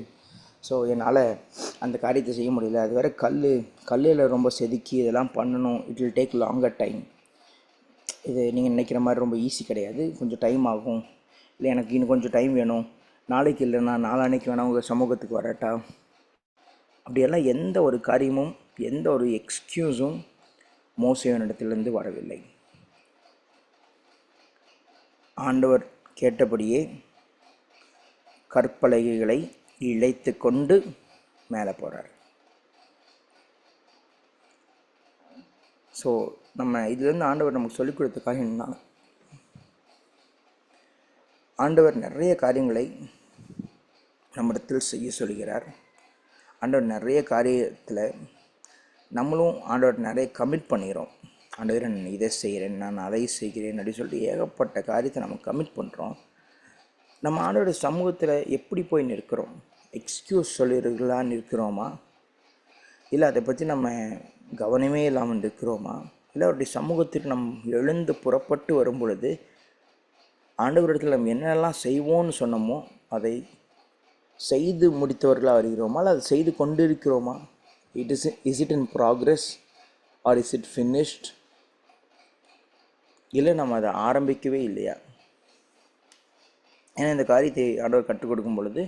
ஸோ என்னால் அந்த காரியத்தை செய்ய முடியல, அது வேறு கல்லில் ரொம்ப செதுக்கி இதெல்லாம் பண்ணணும், it will take longer time, இது நீங்கள் நினைக்கிற மாதிரி ரொம்ப ஈஸி கிடையாது, கொஞ்சம் டைம் ஆகும், இல்லை எனக்கு இன்னும் கொஞ்சம் டைம் வேணும், நாளைக்கு இல்லைன்னா நாளான்னைக்கு வேணால் உங்கள் சமூகத்துக்கு வரட்டா, அப்படியெல்லாம் எந்த ஒரு காரியமும் எந்த ஒரு எக்ஸ்கியூஸும் மோசேயினிடத்திலிருந்து வரவில்லை. ஆண்டவர் கேட்டபடியே கற்பலகைகளை இழைத்து கொண்டு மேலே போகிறார். ஸோ நம்ம இதுலேருந்து ஆண்டவர் நமக்கு சொல்லிக் கொடுத்த காரியம் என்ன, ஆண்டவர் நிறைய காரியங்களை நம்மிடத்தில் செய்ய சொல்கிறார். ஆண்டவர் நிறைய காரியத்தில் நம்மளும் ஆண்டவர்கிட்ட நிறைய கமிட் பண்ணிக்கிறோம். ஆண்டவரே நான் இதை செய்கிறேன், நான் அதை செய்கிறேன் அப்படின்னு சொல்லிட்டு ஏகப்பட்ட காரியத்தை நம்ம கமிட் பண்ணுறோம். நம்ம ஆண்டவருடைய சமூகத்தில் எப்படி போய் நிற்கிறோம்? எக்ஸ்கியூஸ் சொல்லியிருக்கலான்னு இருக்கிறோமா? இல்லை அதை பற்றி நம்ம கவனமே இல்லாமல் இருக்கிறோமா? இல்லை அவருடைய சமூகத்திற்கு நம் எழுந்து புறப்பட்டு வரும் பொழுது ஆண்டவரிடத்தில் நம்ம என்னெல்லாம் செய்வோன்னு சொன்னோமோ அதை செய்து முடித்தவர்களாக வருகிறோமா? இல்லை அதை செய்து கொண்டிருக்கிறோமா? Is it in progress or is it finished? இல்லை நம்ம அதை ஆரம்பிக்கவே இல்லையா? ஏன்னா இந்த காரியத்தை ஆண்டவர் கற்றுக் கொடுக்கும் பொழுது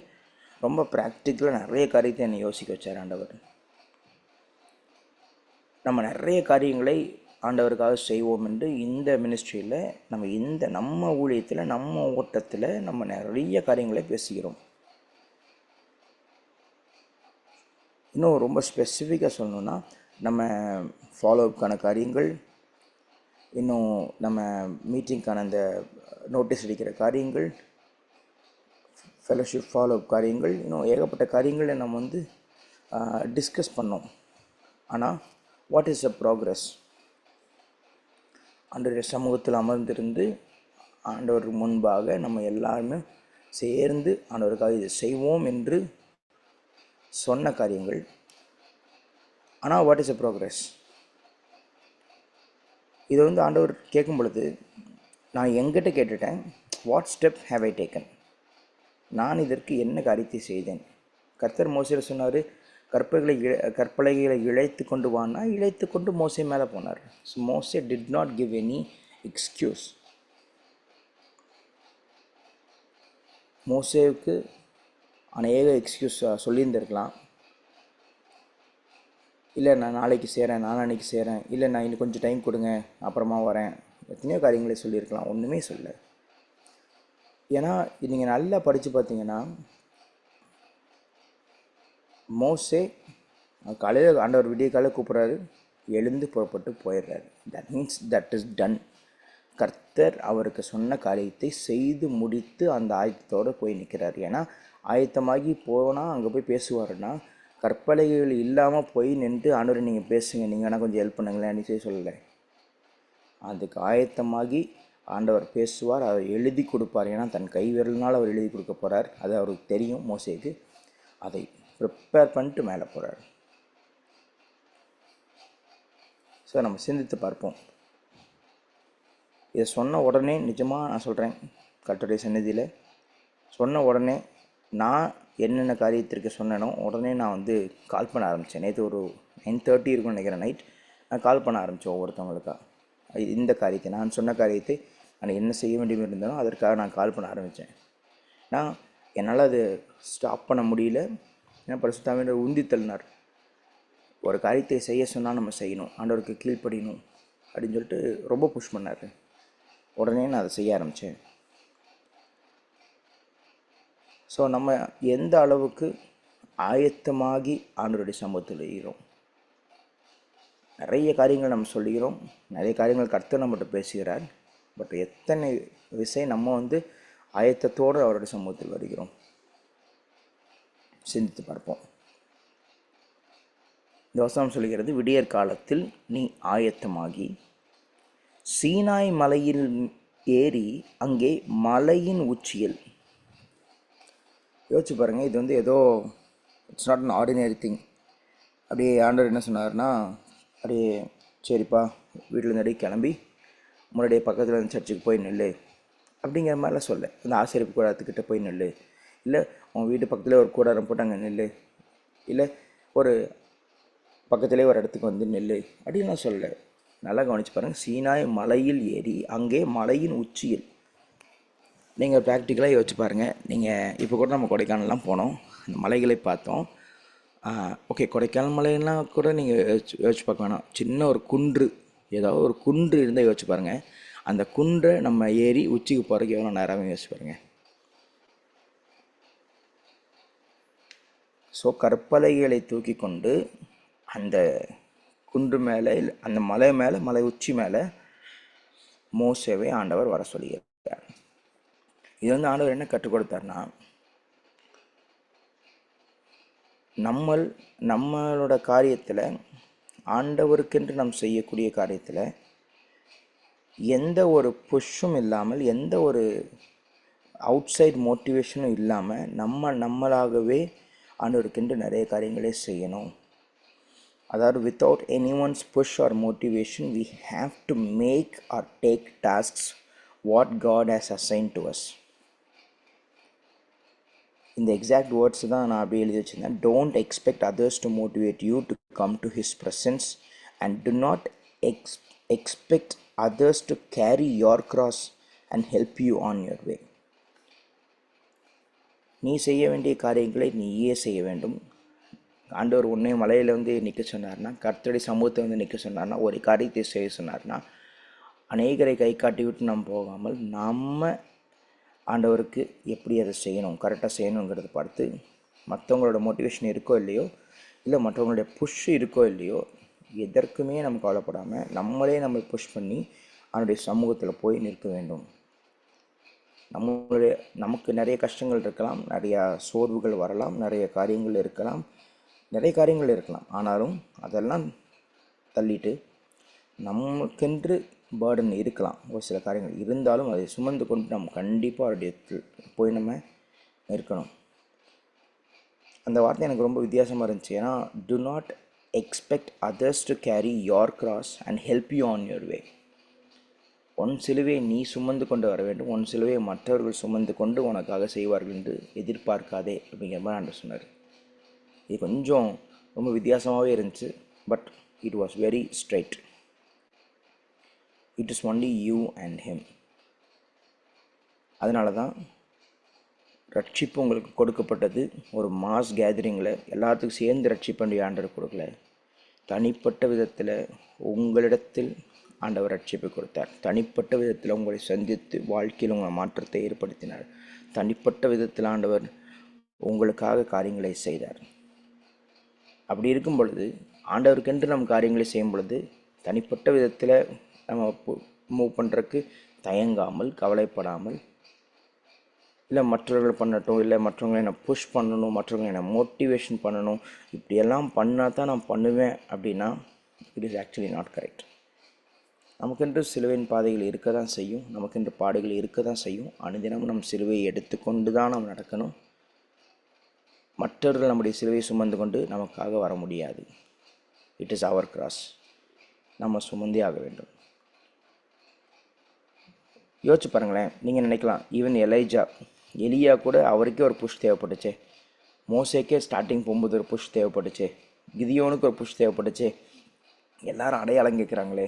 ரொம்ப ப்ராக்டிக்கலாக நிறைய காரியத்தை என்னை யோசிக்க வச்சார் ஆண்டவர். நம்ம நிறைய காரியங்களை ஆண்டவருக்காக செய்வோம் என்று இந்த மினிஸ்ட்ரியில் நம்ம ஊழியத்தில் நம்ம ஓட்டத்தில் நம்ம நிறைய காரியங்களை பேசுகிறோம். இன்னும் ரொம்ப ஸ்பெசிஃபிக்காக சொல்லணுன்னா நம்ம ஃபாலோஅப்கான காரியங்கள், இன்னும் நம்ம மீட்டிங்க்கான அந்த நோட்டீஸ் அடிக்கிற காரியங்கள், ஃபெலோஷிப் ஃபாலோஅப் காரியங்கள், இன்னும் ஏகப்பட்ட காரியங்களை நம்ம டிஸ்கஸ் பண்ணோம். ஆனால் வாட் இஸ் த ப்ராக்ரஸ்? ஆண்டவருடைய சமூகத்தில் அமர்ந்திருந்து ஆண்டவர் முன்பாக நம்ம எல்லாருமே சேர்ந்து ஆண்டவருக்காக இதை செய்வோம் என்று சொன்ன காரியங்கள். ஆனால் வாட் இஸ் த ப்ராக்ரஸ்? இதை ஆண்டவர் கேட்கும் பொழுது நான் எங்கிட்ட கேட்டுட்டேன், what step have I taken? நான் இதற்கு என்ன காரியத்தை செய்தேன்? கர்த்தர் மோசேல சொன்னார், கற்பலகைகளை இழைத்து கொண்டு வானா, இழைத்து கொண்டு மோசே மேலே போனார். ஸோ மோசே did not give any excuse. மோசேவுக்கு அநேக எக்ஸ்கியூஸ் சொல்லியிருந்திருக்கலாம். இல்லை நான் நாளைக்கு செய்கிறேன், நாளான்னைக்கு செய்கிறேன், இல்லை நான் இன்னும் கொஞ்சம் டைம் கொடுங்க அப்புறமா வரேன், எத்தனையோ காரியங்களை சொல்லியிருக்கலாம். ஒன்றுமே சொல்ல. ஏன்னா நீங்கள் நல்லா படித்து பார்த்தீங்கன்னா மோசே காலையில் ஆண்டவர் விடிய காலையில் கூப்பிட்றாரு, எழுந்து புறப்பட்டு போயிடுறாரு. That means that is done. கர்த்தர் அவருக்கு சொன்ன காரியத்தை செய்து முடித்து அந்த ஆயத்தத்தோடு போய் நிற்கிறார். ஏன்னா ஆயத்தமாகி போனால் அங்கே போய் பேசுவாருன்னா, கற்பலைகள் இல்லாமல் போய் நின்று ஆண்டவரை நீங்கள் பேசுங்க, நீங்கள் வேணால் கொஞ்சம் ஹெல்ப் பண்ணுங்களேன்னு சொல்லலை. அதுக்கு ஆயத்தமாகி ஆண்டவர் பேசுவார், அவர் எழுதி கொடுப்பார். ஏன்னா தன் கை விரல்னால் அவர் எழுதி கொடுக்க போகிறார். அது அவருக்கு தெரியும் மோசேக்கு. அதை ப்ரிப்பேர் பண்ணிட்டு மேலே போகிறார். ஸோ நம்ம சிந்தித்து பார்ப்போம். இதை சொன்ன உடனே நிஜமாக நான் சொல்கிறேன், கர்த்தருடைய சந்நிதியில் சொன்ன உடனே நான் என்னென்ன காரியத்திற்கு சொன்னேனோ உடனே நான் கால் பண்ண ஆரம்பித்தேன். நேற்று ஒரு 9:30 இருக்கும்னு நினைக்கிறேன் நைட். நான் கால் பண்ண ஆரம்பித்தேன் ஒவ்வொருத்தவங்களுக்கா. இந்த காரியத்தை நான் சொன்ன காரியத்தை நான் என்ன செய்ய வேண்டியது இருந்தாலும் அதற்காக நான் கால் பண்ண ஆரம்பித்தேன். நான் என்னால் அது ஸ்டாப் பண்ண முடியல. ஏன்னா பரிசுத்த ஆவியானவர் உந்தி தள்ளினார். ஒரு காரியத்தை செய்ய சொன்னால் நம்ம செய்யணும், ஆண்டவருக்கு கீழ்ப்படியணும் அப்படின்னு சொல்லிட்டு ரொம்ப புஷ் பண்ணார். உடனே நான் அதை செய்ய ஆரம்பித்தேன். ஸோ நம்ம எந்த அளவுக்கு ஆயத்தமாகி ஆண்டவருடைய சமூகத்தில் இருக்கிறோம்? நிறைய காரியங்கள் நம்ம சொல்லுகிறோம், நிறைய காரியங்கள் கர்த்தர் நம்மகிட்ட பேசுகிறார். பட் எத்தனை விஷயம் நம்ம ஆயத்தத்தோடு அவருடைய சமூகத்தில் வருகிறோம்? சிந்தித்து பார்ப்போம். இந்த வசனம் சொல்கிறது, விடியற் காலத்தில் நீ ஆயத்தமாகி சீனாய் மலையில் ஏறி அங்கே மலையின் உச்சியில். யோசிச்சு பாருங்கள், இது ஏதோ it's not an ordinary thing. அப்படியே ஆண்டவர் என்ன சொன்னார்னா, அப்படியே சரிப்பா வீட்டில் நடி கிளம்பி முன்னாடியே பக்கத்தில் இருந்த சர்ச்சுக்கு போய் நில்லு அப்படிங்கிற மாதிரிலாம் சொல்ல. அந்த ஆசிரியப்பு கூடாரத்துக்கிட்ட போய் நில்லு, இல்லை உங்கள் வீட்டு பக்கத்தில் ஒரு கூடாரம் போட்டு அங்கே நில்லு, இல்லை ஒரு பக்கத்துலேயே ஒரு இடத்துக்கு நில்லு அப்படின்லாம் சொல்ல. நல்லா கவனிச்சு பாருங்கள். சீனாய் மலையில் ஏறி அங்கே மலையின் உச்சியில். நீங்கள் ப்ராக்டிக்கலாக யோசிச்சு பாருங்கள். நீங்கள் இப்போ கூட நம்ம கொடைக்கானல்லாம் போனோம், அந்த மலைகளை பார்த்தோம். ஓகே, கொடைக்கானல் மலையெல்லாம் கூட நீங்கள் யோசிச்சு பார்க்க வேணாம். சின்ன ஒரு குன்று, ஏதாவது ஒரு குன்று இருந்தால் யோசிச்சு பாருங்கள். அந்த குன்றை நம்ம ஏறி உச்சிக்கு போகிறதுக்கு எவ்வளோ நேரமே யோசிச்சு பாருங்கள். ஸோ கற்பலகைகளை தூக்கி கொண்டு அந்த குன்று மேலே, அந்த மலை மேலே, மலை உச்சி மேலே மோசேவை ஆண்டவர் வர சொல்லியிருக்கார். இது ஆண்டவர் என்ன கற்றுக் கொடுத்தார்னா, நம்மளோட காரியத்தில் ஆண்டவருக்கென்று நாம் செய்யக்கூடிய காரியத்தில் எந்த ஒரு புஷ்ஷும் இல்லாமல், எந்த ஒரு அவுட் சைட் மோட்டிவேஷனும் இல்லாமல் நம்மளாகவே ஆண்டவருக்கென்று நிறைய காரியங்களே செய்யணும். அதாவது without any one's push or motivation we have to make or take tasks what God has assign to us. இந்த எக்ஸாக்ட் வேர்ட்ஸ் தான் நான் அப்படியே எழுதி வச்சுருந்தேன். Don't expect others to motivate you to come to his presence and to not expect others to carry your cross and help you on your way. நீ செய்ய வேண்டிய காரியங்களை நீயே செய்ய வேண்டும். ஆண்டவர் உன்னை மலையில் வந்து நிற்க சொன்னார்னா, கர்த்தருடைய சமூகத்தை வந்து நிற்க சொன்னார்னா, ஒரு காரியத்தை செய்ய சொன்னார்னா, அநேகரை கை காட்டி விட்டு நம்ம போகாமல் நம்ம ஆண்டவருக்கு எப்படி அதை செய்யணும், கரெக்டாக செய்யணுங்கிறத பார்த்து மற்றவங்களோட மோட்டிவேஷன் இருக்கோ இல்லையோ, இல்லை மற்றவங்களுடைய புஷ் இருக்கோ இல்லையோ, எதற்குமே நம்ம கவலைப்படாமல் நம்மளே நம்ம புஷ் பண்ணி அவனுடைய சமூகத்தில் போய் நிற்க வேண்டும். நமக்கு நிறைய கஷ்டங்கள் இருக்கலாம், நிறையா சோர்வுகள் வரலாம், நிறைய காரியங்கள் இருக்கலாம். ஆனாலும் அதெல்லாம் தள்ளிட்டு நமக்கென்று பேர்டன் இருக்கலாம். ஒரு சில காரியங்கள் இருந்தாலும் அதை சுமந்து கொண்டு நம்ம கண்டிப்பாக அவருடைய போய் நம்ம நிற்கணும். அந்த வார்த்தை எனக்கு ரொம்ப வித்தியாசமாக இருந்துச்சு. ஏன்னா to not expect others to carry your cross and help you on your way. உன் சிலுவையை நீ சுமந்து கொண்டு வர வேண்டும், உன் சிலுவையை மற்றவர்கள் சுமந்து கொண்டு உனக்காக செய்வார்கள் என்று எதிர்பார்க்காதே அப்படிங்கிற மாதிரி ஆண்டவர் சொன்னார். இது கொஞ்சம் ரொம்ப வித்தியாசமாகவே இருந்துச்சு. But it was very straight. It is only you and him. அதனால தான் ரட்சிப்பு உங்களுக்கு கொடுக்கப்பட்டது ஒரு மாஸ் கேதரிங்கில் எல்லாத்துக்கும் சேர்ந்து ரட்சிப்பு ஆண்டவர் கொடுக்கல. தனிப்பட்ட விதத்தில் உங்களிடத்தில் ஆண்டவர் ரட்சிப்பை கொடுத்தார். தனிப்பட்ட விதத்தில் உங்களை சந்தித்து வாழ்க்கையில் உங்கள் மாற்றத்தை ஏற்படுத்தினார். தனிப்பட்ட விதத்தில் ஆண்டவர் உங்களுக்காக காரியங்களை செய்தார். அப்படி இருக்கும் பொழுது ஆண்டவருக்கென்று நம்ம காரியங்களை செய்யும் பொழுது தனிப்பட்ட விதத்தில் நம்ம மூவ் பண்ணுறதுக்கு தயங்காமல், கவலைப்படாமல், இல்லை மற்றவர்கள் பண்ணட்டும், இல்லை மற்றவங்களை என்னை புஷ் பண்ணணும், மற்றவங்களை என்னை மோட்டிவேஷன் பண்ணணும், இப்படியெல்லாம் பண்ணால் தான் நான் பண்ணுவேன் அப்படின்னா it is actually not correct. நமக்கென்று சிலுவையின் பாதைகள் இருக்க தான் செய்யும், நமக்கென்று பாடுகள் இருக்க தான் செய்யும். அனுதினமும் நம் சிலுவையை எடுத்துக்கொண்டு தான் நாம் நடக்கணும். மற்றவர்கள் நம்முடைய சிலுவையை சுமந்து கொண்டு நமக்காக வர முடியாது. It is our cross. நம்ம சுமந்தே ஆக வேண்டும். யோசிச்சு பாருங்களேன். நீங்கள் நினைக்கலாம், ஈவன் எலியா கூட அவருக்கே ஒரு புஷ் தேவைப்பட்டுச்சே, மோசேக்கே ஸ்டார்டிங் போகும்போது ஒரு புஷ் தேவைப்பட்டுச்சே, கிதியோனுக்கு ஒரு புஷ் தேவைப்பட்டுச்சே, எல்லாரும் அடையாளம் கேட்குறாங்களே,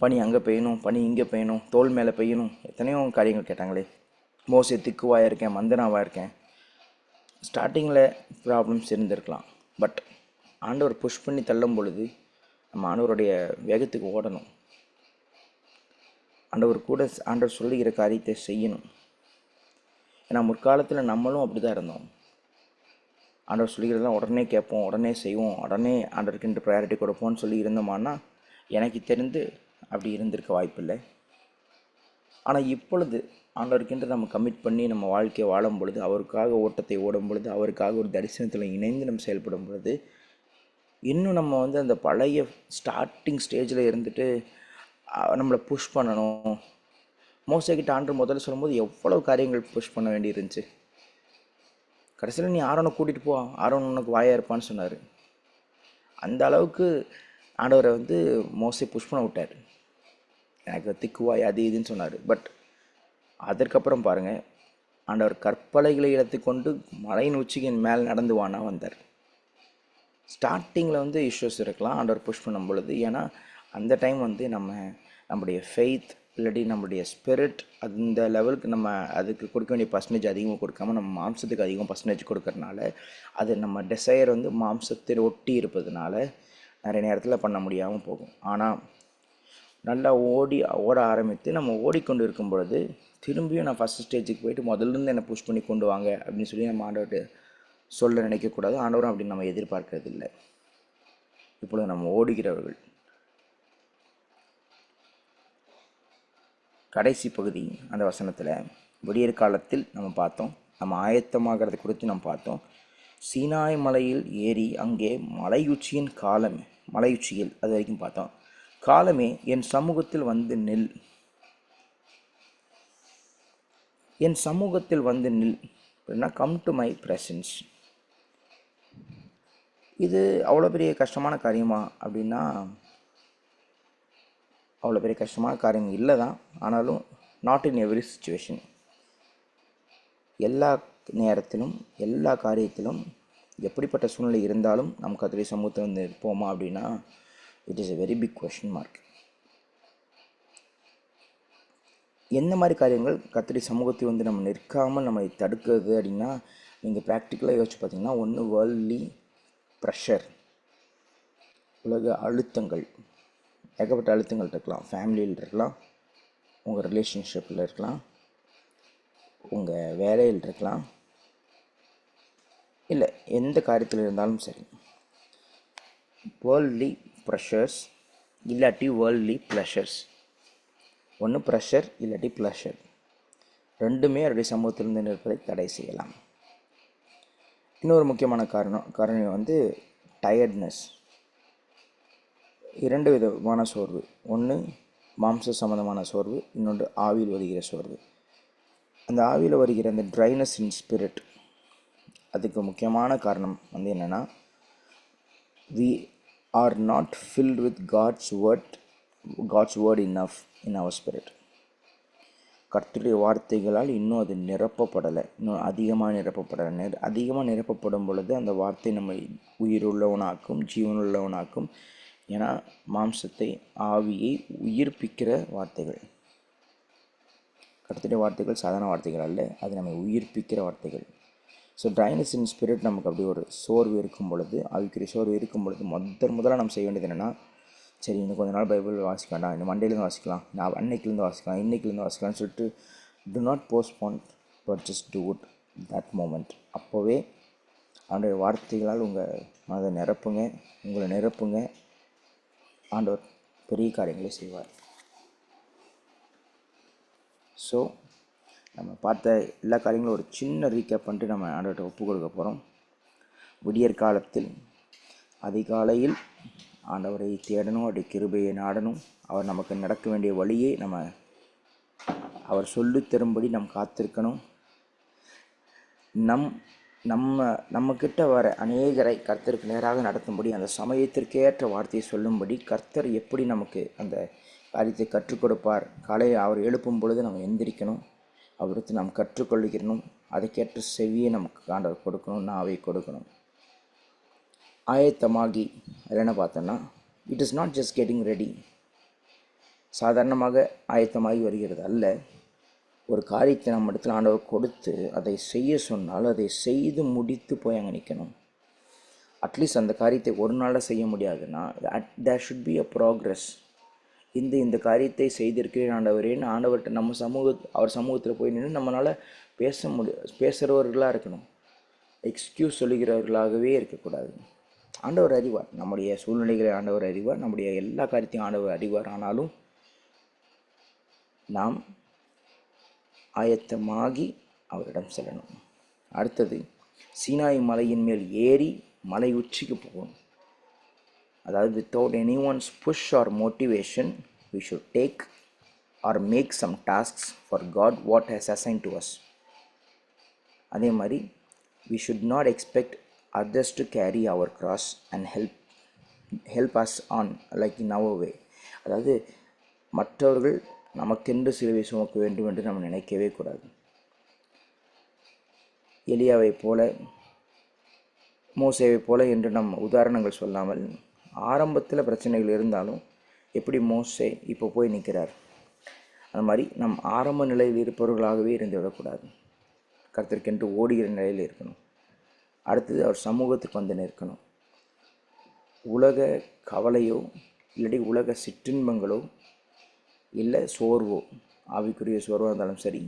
பனி அங்கே பெய்யணும், பனி இங்கே பெய்யணும், தோல் மேலே பெய்யணும், எத்தனையோ காரியங்கள் கேட்டாங்களே. மோசே திக்குவாக இருக்கேன், மந்தனாவாக இருக்கேன். ஸ்டார்டிங்கில் ப்ராப்ளம்ஸ் இருந்திருக்கலாம். பட் ஆண்டவர் புஷ் பண்ணி தள்ளும் பொழுது நம்ம ஆண்டவருடைய வேகத்துக்கு ஓடணும். ஆண்டவர் சொல்லுகிற காரியத்தை செய்யணும். ஏன்னா முற்காலத்தில் நம்மளும் அப்படி தான் இருந்தோம். ஆண்டவர் சொல்லிக்கிறதெல்லாம் உடனே கேட்போம், உடனே செய்வோம், உடனே ஆண்டவருக்குன்ற ப்ரையாரிட்டி கொடுப்போம்னு சொல்லி இருந்தோமான்னா எனக்கு தெரிந்து அப்படி இருந்திருக்க வாய்ப்பில்லை. ஆனால் இப்பொழுது ஆண்டவருக்கென்று நம்ம கமிட் பண்ணி நம்ம வாழ்க்கையை வாழும் பொழுது, அவருக்காக ஓட்டத்தை ஓடும் பொழுது, அவருக்காக ஒரு தரிசனத்தில் இணைந்து நம்ம செயல்படும் பொழுது, இன்னும் நம்ம அந்த பழைய ஸ்டார்டிங் ஸ்டேஜில் இருந்துட்டு நம்மளை புஷ் பண்ணணும். மோசேக்கிட்ட ஆண்டவர் முதல்ல சொல்லும்போது எவ்வளோ காரியங்கள் புஷ் பண்ண வேண்டி இருந்துச்சு. கடைசியில் நீ ஆரோனை கூட்டிகிட்டு போ, ஆரோன் உனக்கு வாயாக இருப்பான்னு சொன்னார். அந்த அளவுக்கு ஆண்டவரை மோசே புஷ் பண்ண விட்டார். எனக்கு திக்குவாய் அது இதுன்னு சொன்னார். பட் அதற்கப்புறம் பாருங்கள், ஆண்டவர் கற்பலைகளை எடுத்துக்கொண்டு மலையின் உச்சிக்கு மேலே நடந்து வானா வந்தார். ஸ்டார்டிங்கில் இஷ்யூஸ் இருக்கலாம் ஆண்டவர் புஷ் பண்ணும் பொழுது. ஏன்னா அந்த டைம் நம்முடைய ஃபெய்த் இல்லாட்டி நம்முடைய ஸ்பிரிட் அந்த லெவலுக்கு நம்ம அதுக்கு கொடுக்க வேண்டிய பர்சன்டேஜ் அதிகமாக கொடுக்காம நம்ம மாம்சத்துக்கு அதிகமாக பர்சன்டேஜ் கொடுக்கறனால, அது நம்ம டிசையர் மாம்சத்தில் ஒட்டி இருப்பதுனால நிறைய நேரத்தில் பண்ண முடியாமல் போகும். ஆனால் நல்லா ஓட ஆரம்பித்து நம்ம ஓடிக்கொண்டு இருக்கும் பொழுது திரும்பியும் நான் ஃபஸ்ட் ஸ்டேஜுக்கு போயிட்டு முதல்லேருந்து என்னை புஷ் பண்ணி கொண்டு வாங்க அப்படின்னு சொல்லி நம்ம ஆண்டவர்கிட்ட சொல்ல நினைக்கக்கூடாது. ஆண்டவரும் அப்படின்னு நம்ம எதிர்பார்க்கறது இல்லை. இப்பொழுது நம்ம ஓடுகிறவர்கள். கடைசி பகுதி அந்த வசனத்தில் விடியற் காலத்தில் நம்ம பார்த்தோம், நம்ம ஆயத்தமாகிறது குறித்து நம்ம பார்த்தோம். சீனாய் மலையில் ஏறி அங்கே மலையுச்சியின் மலையுச்சியில் அது வரைக்கும் பார்த்தோம். காலமே என் சமூகத்தில் வந்து நில், என் சமூகத்தில் வந்து நில் அப்படின்னா கம் டு மை ப்ரெசன்ஸ். இது அவ்வளோ பெரிய கஷ்டமான காரியமா அப்படின்னா அவ்வளோ பெரிய கஷ்டமான காரியம் இல்லை தான். ஆனாலும் நாட் இன் எவ்ரி சுச்சுவேஷன், எல்லா நேரத்திலும் எல்லா காரியத்திலும் எப்படிப்பட்ட சூழ்நிலை இருந்தாலும் நம்ம கர்த்தருடைய சமூகத்தை வந்து இருப்போமா அப்படின்னா it is a very big question mark. எந்த மாதிரி காரியங்கள் கர்த்தருடைய சமூகத்தை வந்து நம்ம நிற்காமல் நம்ம தடுக்கிறது அப்படின்னா நீங்கள் ப்ராக்டிக்கலாக யோசிச்சு பார்த்தீங்கன்னா, ஒன்று வேர்ல்ட்லி ப்ரெஷர், உலக அழுத்தங்கள், ஏகப்பட்ட அழுத்தங்கள் இருக்கலாம். ஃபேமிலியில் இருக்கலாம், உங்கள் ரிலேஷன்ஷிப்பில் இருக்கலாம், உங்கள் வேலையில் இருக்கலாம், இல்லை எந்த காரியத்தில் இருந்தாலும் சரி. வேர்ல்ட்லி ப்ரெஷர்ஸ் இல்லாட்டி வேர்ல்ட்லி ப்ளஷர்ஸ், ஒன்று ப்ரெஷர் இல்லாட்டி ப்ளஷர், ரெண்டுமே அவருடைய சமூகத்திலிருந்து நிற்பதை தடை செய்யலாம். இன்னொரு முக்கியமான காரணம் வந்து டயர்ட்னஸ். 2 விதமான சோர்வு, ஒன்று மாம்ச சம்பந்தமான சோர்வு, இன்னொன்று ஆவியில் வருகிற சோர்வு. அந்த ஆவியில் வருகிற அந்த ட்ரைனஸ் இன் ஸ்பிரிட், அதுக்கு முக்கியமான காரணம் வந்து என்னென்னா, we are not filled with God's word enough in our spirit. கர்த்தருடைய வார்த்தைகளால் இன்னும் அது நிரப்பப்படலை, இன்னும் அதிகமாக நிரப்பப்படலை. அதிகமாக நிரப்பப்படும் பொழுது அந்த வார்த்தை நம்ம உயிருள்ளவனாக்கும் ஜீவனுள்ளவனாக்கும். ஏன்னா மாம்சத்தை ஆவியை உயிர்ப்பிக்கிற வார்த்தைகள். கர்த்தருடைய வார்த்தைகள் சாதாரண வார்த்தைகள் அல்ல, அது நம்மை உயிர்ப்பிக்கிற வார்த்தைகள். ஸோ ட்ரைனஸ் இன் ஸ்பிரிட், நமக்கு அப்படி ஒரு சோர்வு இருக்கும் பொழுது, ஆவிக்குரிய சோர்வு இருக்கும் பொழுது முதல்ல நம்ம செய்ய வேண்டியது என்னென்னா, சரி இன்னும் கொஞ்ச நாள் பைபிள் வாசிக்க வேண்டாம், இன்னும் மண்டேலேருந்து வாசிக்கலாம், நான் அன்னைக்கிலேருந்து வாசிக்கலாம், இன்றைக்கிலேருந்து வாசிக்கலாம்னு சொல்லிட்டு to not postpone, but just do it that moment. அப்போவே ஆண்டவர் வார்த்தைகளால் உங்கள் மனதை நிரப்புங்க, உங்களை நிரப்புங்க. ஆண்டவர் பெரிய காரியங்களை செய்வார். ஸோ நம்ம பார்த்த எல்லா காரியங்களும் ஒரு சின்ன ரீகேப் பண்ணிட்டு நம்ம ஆண்டவர்கிட்ட ஒப்பு கொடுக்க போகிறோம். விடியற் காலத்தில் அதிகாலையில் ஆண்டவரை தேடணும், அவருடைய கிருபையை நாடணும். அவர் நமக்கு நடக்க வேண்டிய வழியை அவர் சொல்லித் தரும்படி நம்ம காத்திருக்கணும். நம்மக்கிட்ட வர அநேகரை கர்த்தருக்கு நேராக நடத்தும்படி, அந்த சமயத்திற்கேற்ற வார்த்தையை சொல்லும்படி கர்த்தர் எப்படி நமக்கு அந்த காரியத்தை கற்றுக் கொடுப்பார். காலையில் அவர் எழுப்பும் பொழுது நம்ம எந்திரிக்கணும், அவருக்கு நாம் கற்றுக்கொள்கிறணும். அதுக்கேற்ற செவியை நமக்கு ஆண்டவர் கொடுக்கணும், நாவை கொடுக்கணும். ஆயத்தமாகி அதில் என்ன பார்த்தோன்னா, it is not just getting ready. சாதாரணமாக ஆயத்தமாகி வருகிறது அல்ல. ஒரு காரியத்தை நம்ம இடத்துல ஆண்டவர் கொடுத்து அதை செய்ய சொன்னால் அதை செய்து முடித்து போய் அங்கே நிற்கணும். அட்லீஸ்ட் அந்த காரியத்தை ஒரு நாளில் செய்ய முடியாதுன்னா there should be a progress. இந்த காரியத்தை செய்திருக்கிறேன் ஆண்டவரேன்னு ஆண்டவர்கிட்ட அவர் சமூகத்தில் போய் நின்று நம்மளால் பேசுகிறவர்களாக இருக்கணும். எக்ஸ்கியூஸ் சொல்லுகிறவர்களாகவே இருக்கக்கூடாது. ஆண்டவர் அறிவார், நம்முடைய சூழ்நிலைகளை ஆண்டவர் அறிவார், நம்முடைய எல்லா காரியத்தையும் ஆண்டவர் அறிவார். ஆனாலும் நாம் ஆயத்தமாகி அவரிடம் செல்லணும். அடுத்தது, சீனாய் மலையின் மேல் ஏறி மலை உச்சிக்கு போகணும். அதாவது without any one's push or motivation we should take or make some tasks for God what has assigned to us. அதே மாதிரி we should not expect others to carry our cross and help us on like in our way. அதாவது மற்றவர்கள் நமக்கென்று சிலுவை சுமக்க வேண்டும் என்று நம்ம நினைக்கவே கூடாது. எலியாவை போல, மோசேவை போல என்று நம்ம உதாரணங்கள் சொல்லாமல், ஆரம்பத்தில் பிரச்சனைகள் இருந்தாலும் எப்படி மோசே இப்போ போய் நிற்கிறார், அந்த மாதிரி நம் ஆரம்ப நிலையில் இருப்பவர்களாகவே இருந்து விடக்கூடாது. கர்த்தருக்கென்று ஓடுகிற நிலையில் இருக்கணும். அடுத்தது அவர் சமூகத்துக்கு வந்து நிற்கணும். உலக கவலையோ இல்லாட்டி உலக சிற்றின்பங்களோ இல்லை சோர்வோ, ஆவிக்குரிய சோர்வாக இருந்தாலும் சரி,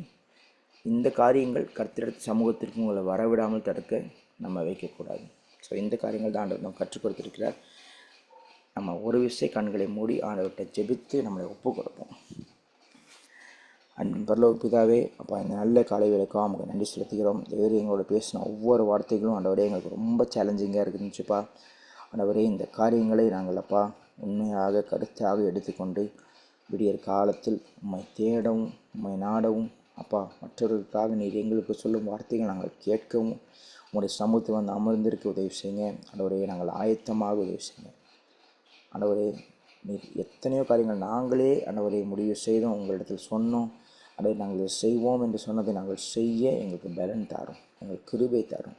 இந்த காரியங்கள் கர்த்தர் சமூகத்திற்கு உங்களை வரவிடாமல் தடுக்க நம்ம வைக்கக்கூடாது. ஸோ இந்த காரியங்கள் தான் ஆண்டவர் நம்ம கற்றுக் கொடுத்திருக்கிறார். நம்ம ஒரு விஷயம் கண்களை மூடி ஆண்டவர்கிட்ட ஜெபித்து நம்மளை ஒப்பு கொடுப்போம். பரலோக பிதாவே, அப்பா, இந்த நல்ல காலை வேலைக்காக நமக்கு நன்றி செலுத்துகிறோம். தேவரே, எங்களோட பேசின ஒவ்வொரு வார்த்தைகளும் ஆண்டவரே எங்களுக்கு ரொம்ப சேலஞ்சிங்காக இருந்துச்சுப்பா. ஆண்டவரே, இந்த காரியங்களை நாங்கள் அப்பா உண்மையாக கருத்தாக எடுத்துக்கொண்டு விடியற் காலத்தில் உம்மை தேடவும் உம்மை நாடவும் அப்பா, மற்றவர்களுக்காக நீர் எங்களுக்கு சொல்லும் வார்த்தைகள் நாங்கள் கேட்கவும் உங்களுடைய சமூகத்தில் வந்து அமர்ந்திருக்க உதவி செய்யுங்க. ஆண்டவரே, நாங்கள் ஆயத்தமாக உதவி செய்யுங்க. ஆண்டவரே, நீர் எத்தனையோ காரியங்கள் நாங்களே ஆண்டவரை முடிவு செய்தோம், உங்களிடத்தில் சொன்னோம். அதை நாங்கள் செய்வோம் என்று சொன்னதை நாங்கள் செய்ய எங்களுக்கு பலன் தாரும், எங்களுக்கு கிருபை தாரும்.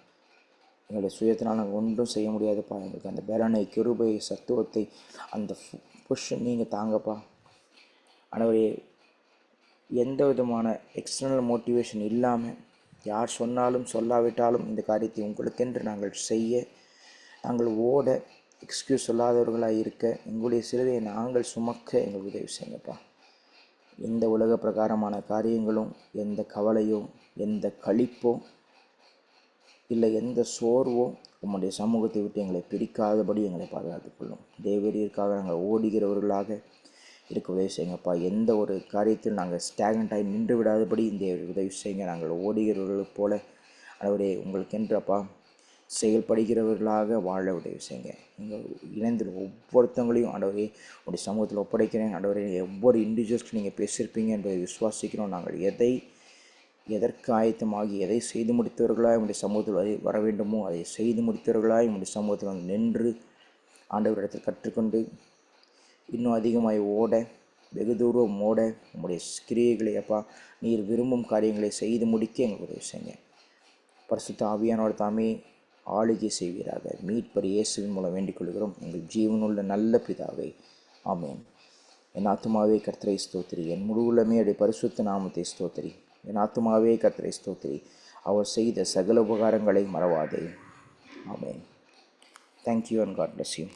எங்களுடைய சுயத்தினால் நாங்கள் ஒன்றும் செய்ய முடியாதுப்பா. எங்களுக்கு அந்த பலனை, கிருபை, சத்துவத்தை, அந்த புஷ் நீங்கள் தாங்கப்பா. ஆண்டவரே, எந்த விதமான எக்ஸ்டர்னல் மோட்டிவேஷன் இல்லாமல் யார் சொன்னாலும் சொல்லாவிட்டாலும் இந்த காரியத்தை உங்களுக்கென்று நாங்கள் செய்ய, நாங்கள் ஓட, எக்ஸ்கியூஸ் சொல்லாதவர்களாக இருக்க, எங்களுடைய சிலுவையை நாங்கள் சுமக்க எங்களுக்கு உதவி செய்யுங்கப்பா. எந்த உலக பிரகாரமான காரியங்களும், எந்த கவலையோ, எந்த களிப்போ, இல்லை எந்த சோர்வோ உம்முடைய சமூகத்தை விட்டு எங்களை பிரிக்காதபடி எங்களை பாதுகாத்துக்கொள்ளும். தேவரீருக்காக நாங்கள் ஓடுகிறவர்களாக இருக்க உதவி செய்யுங்கப்பா. எந்த ஒரு காரியத்தில் நாங்கள் ஸ்டாக்னண்டாகி நின்று விடாதபடி இந்த உதவி செய்யுங்க. நாங்கள் ஓடுகிறவர்கள் போல அவரே உங்களுக்கென்றப்பா செயல்படுகிறவர்களாக வாழ உதவி செய்யுங்க. நீங்கள் இணைந்து ஒவ்வொருத்தவங்களையும் ஆண்டவரே உடைய சமூகத்தில் ஒப்படைக்கிறேன். ஆண்டவரே, ஒவ்வொரு இண்டிவிஜுவல்ஸ்க்கு நீங்கள் பேசியிருப்பீங்க என்பதை விசுவாசிக்கிறோம். நாங்கள் எதற்கு ஆயத்தமாகி எதை செய்து முடித்தவர்களாக உங்களுடைய சமூகத்தில் வர வேண்டுமோ அதை செய்து முடித்தவர்களாக உங்களுடைய சமூகத்தில் வந்து நின்று ஆண்டவரிடத்தில் கற்றுக்கொண்டு இன்னும் அதிகமாக ஓட, வெகு தூரம் ஓட, உங்களுடைய கிரியைகளை அப்பா நீர் விரும்பும் காரியங்களை செய்து முடிக்க எங்களுக்கு உதவி செய்யுங்க. பரிசுத்த ஆவியானோட தாமே ஆளுகை செய்வீராக. மீட்பர் இயேசுவின் மூலம் வேண்டிக் கொள்கிறோம் எங்கள் ஜீவனுள்ள நல்ல பிதாவை. ஆமேன். என் ஆத்துமாவே கர்த்தரை ஸ்தோத்திரி, என் முழுவதுமே அடைய பரிசுத்த நாமத்தை ஸ்தோத்திரி. என் ஆத்துமாவே கர்த்தரை ஸ்தோத்திரி, அவர் செய்த சகல உபகாரங்களை மறவாதே. ஆமேன். Thank you and God bless you.